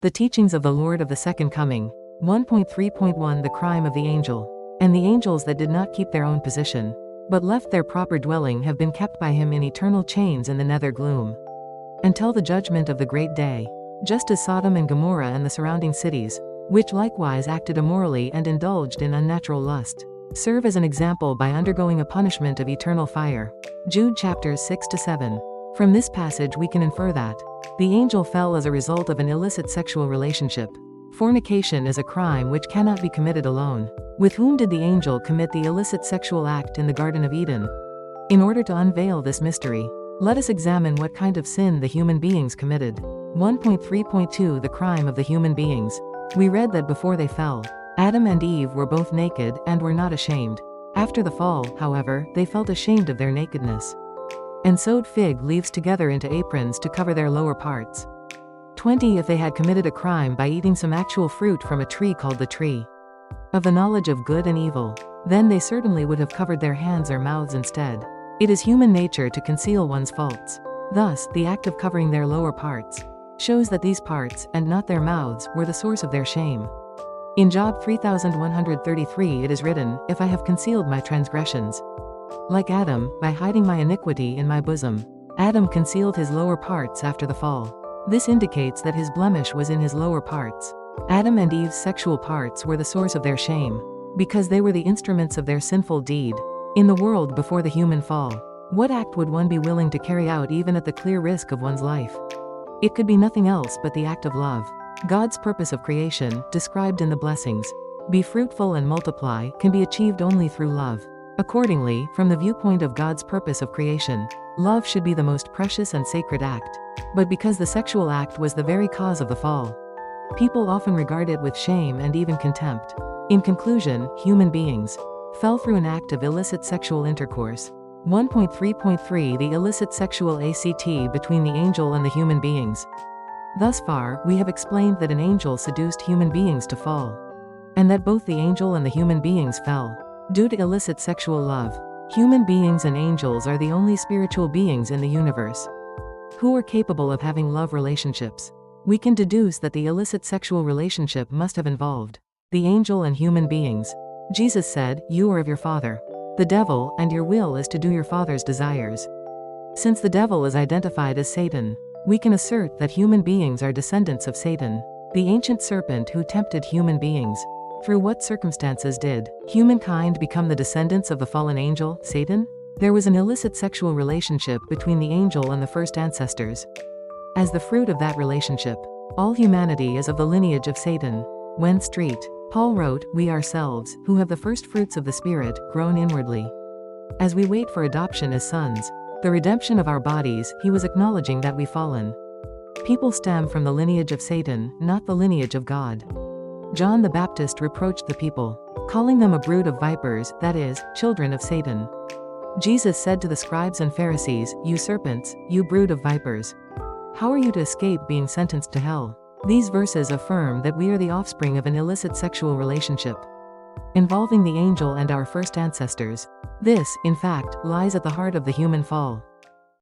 The teachings of the Lord of the Second Coming. 1.3.1 The crime of the angel. And the angels that did not keep their own position, but left their proper dwelling have been kept by him in eternal chains in the nether gloom, until the judgment of the great day. Just as Sodom and Gomorrah and the surrounding cities, which likewise acted immorally and indulged in unnatural lust, serve as an example by undergoing a punishment of eternal fire. Jude chapters 6-7. From this passage we can infer that the angel fell as a result of an illicit sexual relationship. Fornication is a crime which cannot be committed alone. With whom did the angel commit the illicit sexual act in the Garden of Eden? In order to unveil this mystery, let us examine what kind of sin the human beings committed. 1.3.2 The crime of the human beings. We read that before they fell, Adam and Eve were both naked and were not ashamed. After the fall, however, they felt ashamed of their nakedness, and sewed fig leaves together into aprons to cover their lower parts. 20 If they had committed a crime by eating some actual fruit from a tree called the tree of the knowledge of good and evil, then they certainly would have covered their hands or mouths instead. It is human nature to conceal one's faults. Thus, the act of covering their lower parts shows that these parts, and not their mouths, were the source of their shame. In Job 3133 it is written, "If I have concealed my transgressions, like Adam, by hiding my iniquity in my bosom." Adam concealed his lower parts after the fall. This indicates that his blemish was in his lower parts. Adam and Eve's sexual parts were the source of their shame, because they were the instruments of their sinful deed in the world before the human fall. What act would one be willing to carry out even at the clear risk of one's life? It could be nothing else but the act of love. God's purpose of creation, described in the blessings, "Be fruitful and multiply," can be achieved only through love. Accordingly, from the viewpoint of God's purpose of creation, love should be the most precious and sacred act. But because the sexual act was the very cause of the fall, people often regard it with shame and even contempt. In conclusion, human beings fell through an act of illicit sexual intercourse. 1.3.3 The illicit sexual act between the angel and the human beings. Thus far, we have explained that an angel seduced human beings to fall, and that both the angel and the human beings fell due to illicit sexual love. Human beings and angels are the only spiritual beings in the universe who are capable of having love relationships. We can deduce that the illicit sexual relationship must have involved the angel and human beings. Jesus said, "You are of your father, the devil, and your will is to do your father's desires." Since the devil is identified as Satan, we can assert that human beings are descendants of Satan, the ancient serpent who tempted human beings. Through what circumstances did humankind become the descendants of the fallen angel, Satan? There was an illicit sexual relationship between the angel and the first ancestors. As the fruit of that relationship, all humanity is of the lineage of Satan. When Paul wrote, "We ourselves, who have the first fruits of the Spirit, groan inwardly as we wait for adoption as sons, the redemption of our bodies," he was acknowledging that we fallen people stem from the lineage of Satan, not the lineage of God. John the Baptist reproached the people, calling them a brood of vipers, that is, children of Satan. Jesus said to the scribes and Pharisees, "You serpents, you brood of vipers, how are you to escape being sentenced to hell?" These verses affirm that we are the offspring of an illicit sexual relationship involving the angel and our first ancestors. This, in fact, lies at the heart of the human fall.